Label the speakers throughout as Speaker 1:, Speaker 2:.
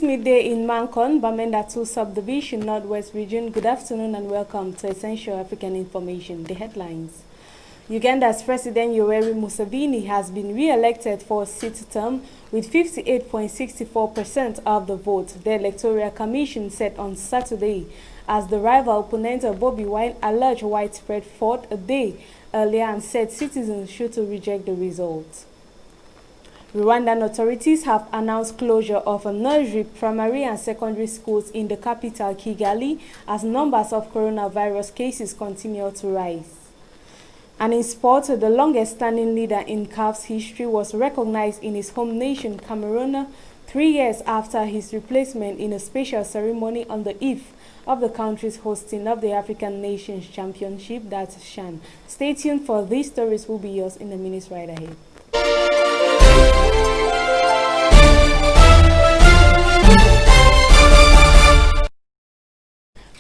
Speaker 1: Midday in Mankon, Bamenda 2 Subdivision, Northwest Region. Good afternoon and welcome to Essential African Information. The headlines. Uganda's President Yoweri Museveni has been re-elected for a sixth term with 58.64% of the vote, the Electoral Commission said on Saturday, as the rival opponent of Bobi Wine alleged widespread fraud a day earlier and said citizens should reject the result. Rwandan authorities have announced closure of a nursery, primary and secondary schools in the capital Kigali as numbers of coronavirus cases continue to rise. And in sport, the longest-standing leader in CAF's history was recognized in his home nation, Cameroon, 3 years after his replacement in a special ceremony on the eve of the country's hosting of the African Nations Championship, that's CHAN. Stay tuned for these stories will be yours in the minutes right ahead.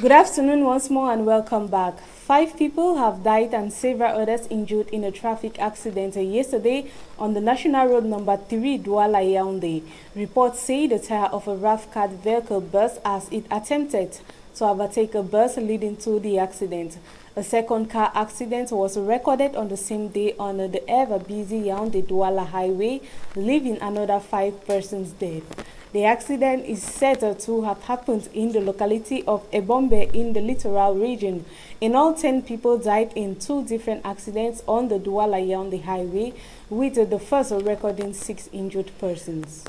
Speaker 1: Good afternoon once more and welcome back. 5 people have died and several others injured in a traffic accident yesterday on the National Road number 3 Douala Yaoundé. Reports say the tire of a RAF-CAD vehicle burst as it attempted to overtake a bus leading to the accident. A second car accident was recorded on the same day on the ever-busy Yaoundé-Douala highway, leaving another 5 persons dead. The accident is said to have happened in the locality of Ebombe in the littoral region. In all, 10 people died in 2 different accidents on the Douala-Yaoundé highway, with the first recording 6 injured persons.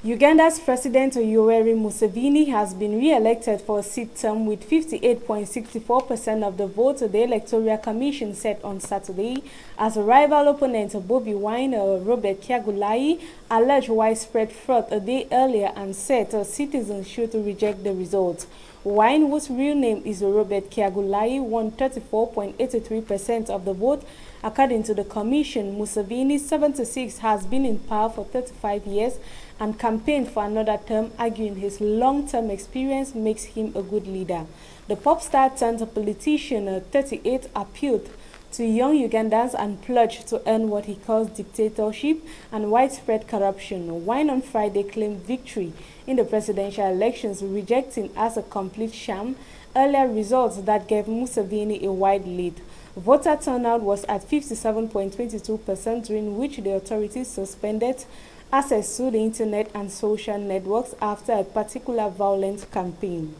Speaker 1: Uganda's President Yoweri Museveni has been re-elected for a sixth term with 58.64% of the vote, the Electoral Commission said on Saturday, as a rival opponent Bobi Wine, Robert Kyagulanyi, alleged widespread fraud a day earlier and said citizens should reject the result. Wine, whose real name is Robert Kyagulanyi, won 34.83% of the vote. According to the Commission, Museveni, 76, has been in power for 35 years and campaigned for another term, arguing his long-term experience makes him a good leader. The pop star turned politician, 38, appealed to young Ugandans and pledged to end what he calls dictatorship and widespread corruption. Wine on Friday claimed victory in the presidential elections, rejecting as a complete sham earlier results that gave Museveni a wide lead. Voter turnout was at 57.22%, during which the authorities suspended access to the internet and social networks after a particular violent campaign.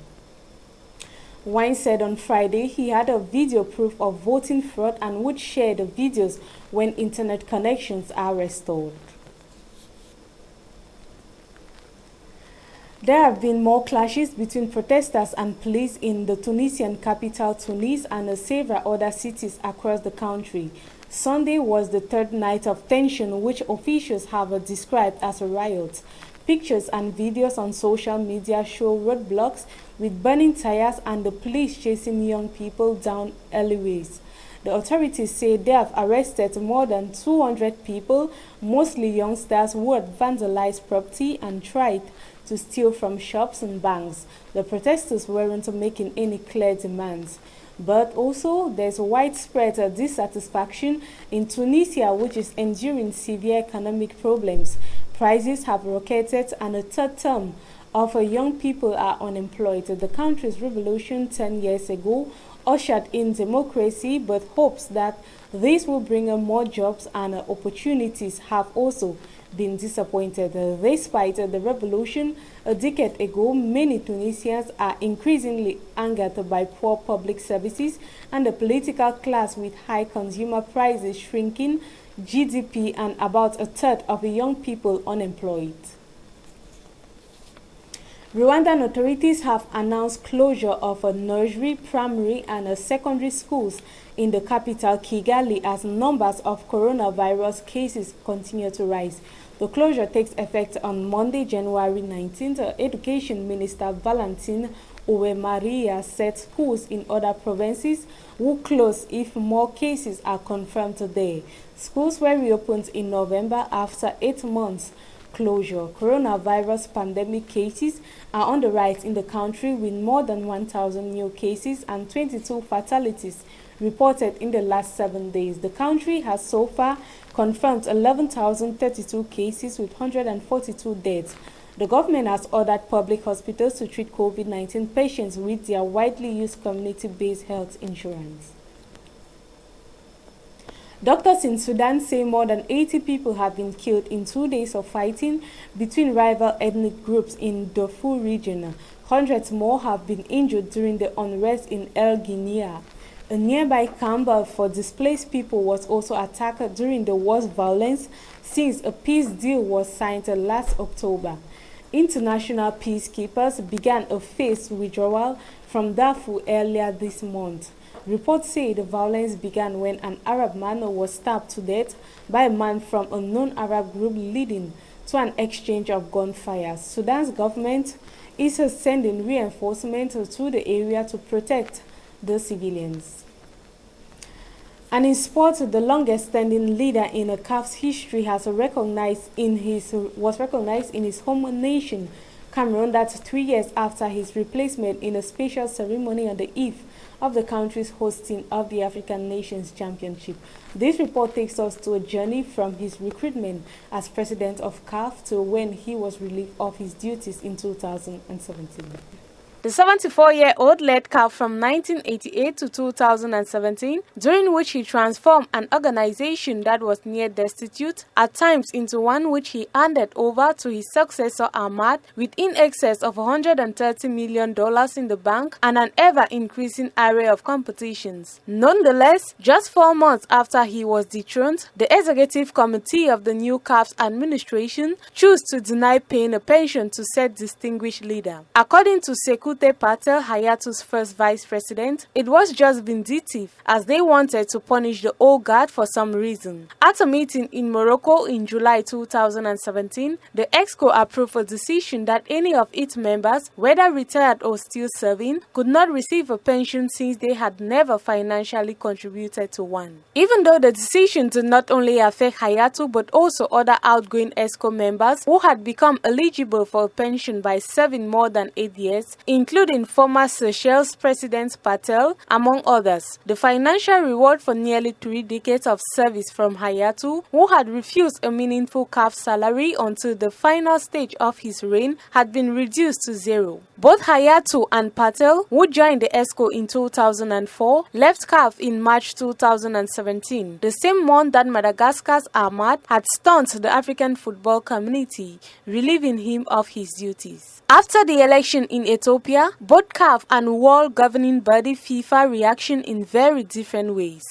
Speaker 1: Wine said on Friday he had a video proof of voting fraud and would share the videos when internet connections are restored. There have been more clashes between protesters and police in the Tunisian capital Tunis and several other cities across the country. Sunday was the third night of tension, which officials have described as a riot. Pictures and videos on social media show roadblocks with burning tires and the police chasing young people down alleyways. The authorities say they have arrested more than 200 people, mostly youngsters, who had vandalized property and tried to steal from shops and banks. The protesters weren't making any clear demands. But also, there's widespread dissatisfaction in Tunisia, which is enduring severe economic problems. Prices have rocketed and a third term of young people are unemployed. The country's revolution 10 years ago ushered in democracy, but hopes that this will bring more jobs and opportunities have also been disappointed. Despite the revolution a decade ago, many Tunisians are increasingly angered by poor public services and the political class, with high consumer prices shrinking GDP and about a third of the young people unemployed. Rwandan authorities have announced closure of a nursery, primary and secondary schools in the capital Kigali as numbers of coronavirus cases continue to rise. The closure takes effect on Monday, January 19th. Education Minister Valentin Uwemaria said schools in other provinces will close if more cases are confirmed today. Schools were reopened in November after 8 months closure. Coronavirus pandemic cases are on the rise in the country, with more than 1,000 new cases and 22 fatalities reported in the last 7 days. The country has so far confirmed 11,032 cases with 142 deaths. The government has ordered public hospitals to treat COVID-19 patients with their widely used community-based health insurance. Doctors in Sudan say more than 80 people have been killed in 2 days of fighting between rival ethnic groups in Darfur region. Hundreds more have been injured during the unrest in El Guinea. A nearby camp for displaced people was also attacked during the worst violence since a peace deal was signed last October. International peacekeepers began a phased withdrawal from Darfur earlier this month. Reports say the violence began when an Arab man was stabbed to death by a man from a non-Arab group, leading to an exchange of gunfire. Sudan's government is sending reinforcements to the area to protect the civilians. And in sport, the longest-standing leader in a CAF's history was recognized in his home nation, Cameroon, that's 3 years after his replacement in a special ceremony on the eve of the country's hosting of the African Nations Championship. This report takes us to a journey from his recruitment as president of CAF to when he was relieved of his duties in 2017. The 74-year-old led CAF from 1988 to 2017, during which he transformed an organization that was near destitute at times into one which he handed over to his successor Ahmad, with in excess of $130 million in the bank and an ever-increasing array of competitions. Nonetheless, just 4 months after he was dethroned, the executive committee of the new CAF's administration chose to deny paying a pension to said distinguished leader. According to Sekou Patel, Hayatu's first vice president, it was just vindictive, as they wanted to punish the old guard for some reason. At a meeting in Morocco in July 2017, the EXCO approved a decision that any of its members, whether retired or still serving, could not receive a pension since they had never financially contributed to one. Even though the decision did not only affect Hayatu but also other outgoing EXCO members who had become eligible for a pension by serving more than 8 years, including former Seychelles President Patel, among others. The financial reward for nearly 3 decades of service from Hayatu, who had refused a meaningful CAF salary until the final stage of his reign, had been reduced to zero. Both Hayatu and Patel, who joined the EXCO in 2004, left CAF in March 2017, the same month that Madagascar's Ahmad had stunned the African football community, relieving him of his duties. After the election in Ethiopia, both CAF and world governing body FIFA reaction in very different ways.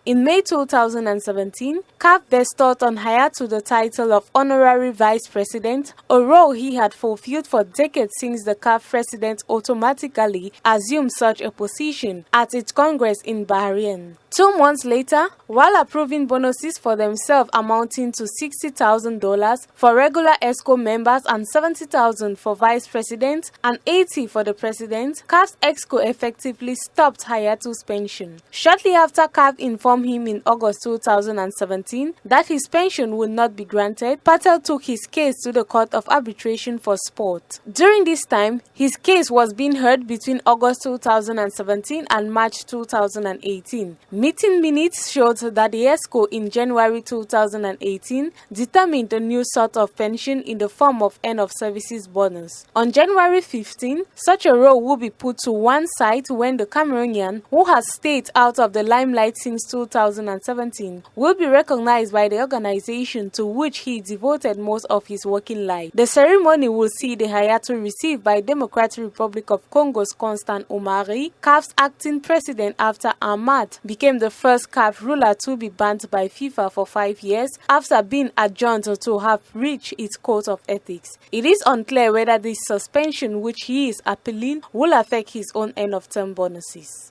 Speaker 1: In May 2017, CAF bestowed on Hayatu the title of Honorary Vice President, a role he had fulfilled for decades since the CAF president automatically assumed such a position at its Congress in Bahrain. 2 months later, while approving bonuses for themselves amounting to $60,000 for regular EXCO members and $70,000 for vice president and $80,000 for the president, CAF's EXCO effectively stopped Hayatu's pension. Shortly after CAF informed him in August 2017 that his pension would not be granted, Patel took his case to the Court of Arbitration for Sport. During this time, his case was being heard between August 2017 and March 2018. Meeting minutes showed that the EXCO in January 2018 determined a new sort of pension in the form of end-of-services bonus. On January 15, such a role will be put to one side when the Cameroonian, who has stayed out of the limelight since 2017, will be recognized by the organization to which he devoted most of his working life. The ceremony will see the Hayatu received by Democratic Republic of Congo's Constant Omari, CAF's acting president after Ahmad became the first CAF ruler to be banned by FIFA for 5 years after being adjourned to have reached its code of ethics. It is unclear whether this suspension, which he is appealing, will affect his own end-of-term bonuses.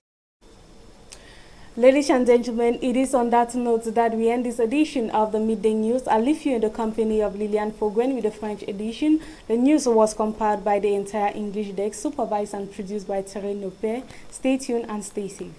Speaker 1: Ladies and gentlemen, it is on that note that we end this edition of the Midday News. I leave you in the company of Liliane Foguen with the French edition. The news was compiled by the entire English desk, supervised and produced by Thierry Nopé. Stay tuned and stay safe.